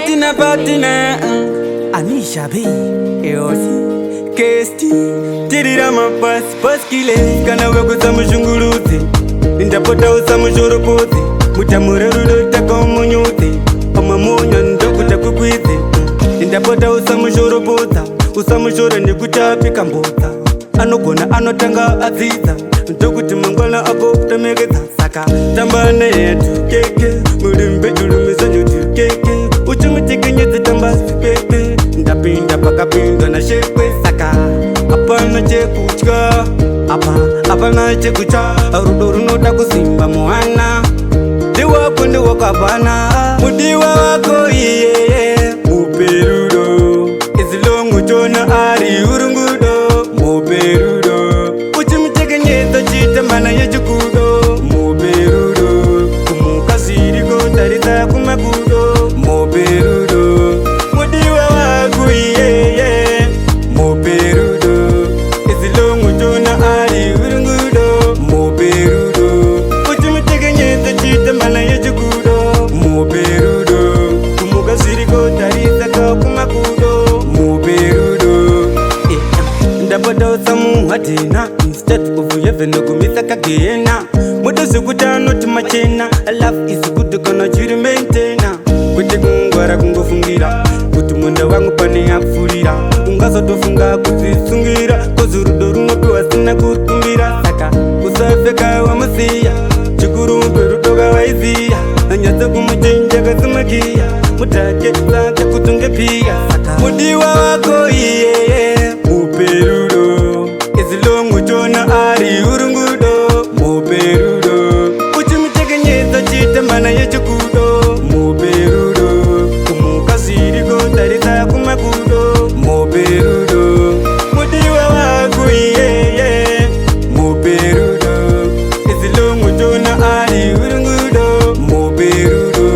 patina Anisha B Eosi Kesti Tirira mapasi paskile Kana wego samushunguluzi Ndapota usamushoropozi Mutamurerudo taka umunyuzi Amamonya ndokuta kukwizi Ndapota usamushoropoza Usamushoro ndikutapika mbota Anogona anotanga aziza Ndokuti mangwana ako tamegeza Saka tambane yetu keke Mulimbe tulumizanyo tu keke Uchumitikinyezi tambasi pepe Ndapinda pakapinda na shekwe Saka apana chekuchka Apana chekucha Rudo runoda kusimba muhana Diwa kundi wakabana Mudiwa wako iye Muperudo Izilongu chona ari urungudo Muperudo Uchumitikinyezi chita mana yechukudo Muperudo Kumukasiriko tarita kumakudo Muperudo Mudiwa waku iye Muperudo Izilongu chona ari urungudo Muperudo Uchumitikinyezi chita mana yechukudo Muperudo Kumukasiriko tarita kumakudo Muperudo Ndapota usamu hatina Instead of heaven kumisa kagena Mudo sikutano timachena Love is good kono chiri maintaina Kuti kungwara kungofungira Kuti munda wangu pane afurira Ungazo tofunga kuzisungira Kozurudo runopiwa sina kutumbira Saka kusafeka wa musiya Chukuru perutoga waizia Anyasa kumachenja kazimakia Mutake sake kutunge pia Saka mudiwa wako iye Muperudo Izilongu chona ari urungudo Muperudo Uchumitekenyeza chita mana yechukudo Muperudo Kumukasiriko tarita kumakudo Muperudo Mudiwa waku iye Muperudo Izilongu chona ari urungudo Muperudo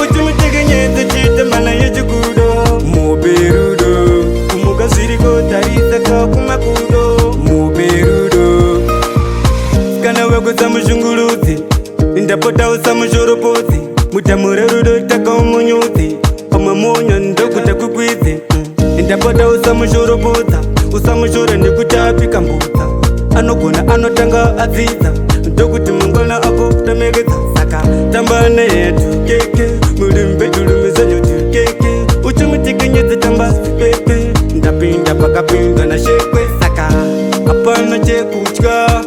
Uchumitekenyeza chita mana yechukudo Muperudo Kumukasiriko tarita kumakudo Muperudo Kana wego samushunguluzi Ndapota usamushoropozi Mutamurerudo taka umunyuzi Amamonya ndokuta kukwizi Ndapota usamushoropoza Usamushoro ndikutapika mbota Anogona anotanga aziza Ndokuti mangwana ako tamegeza Saka tambane yetu keke Mulimbe tulumizanyo tu keke Uchumitikinyezi tambasi pepe Ndapinda pakapinda na shekwe Saka apana chekuchka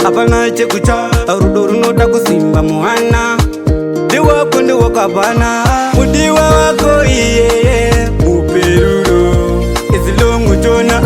Apana chekucha Rudo runoda kusimba muhana Diwa kundi wakabana Mudiwa wako iye Muperudo Izilongu chona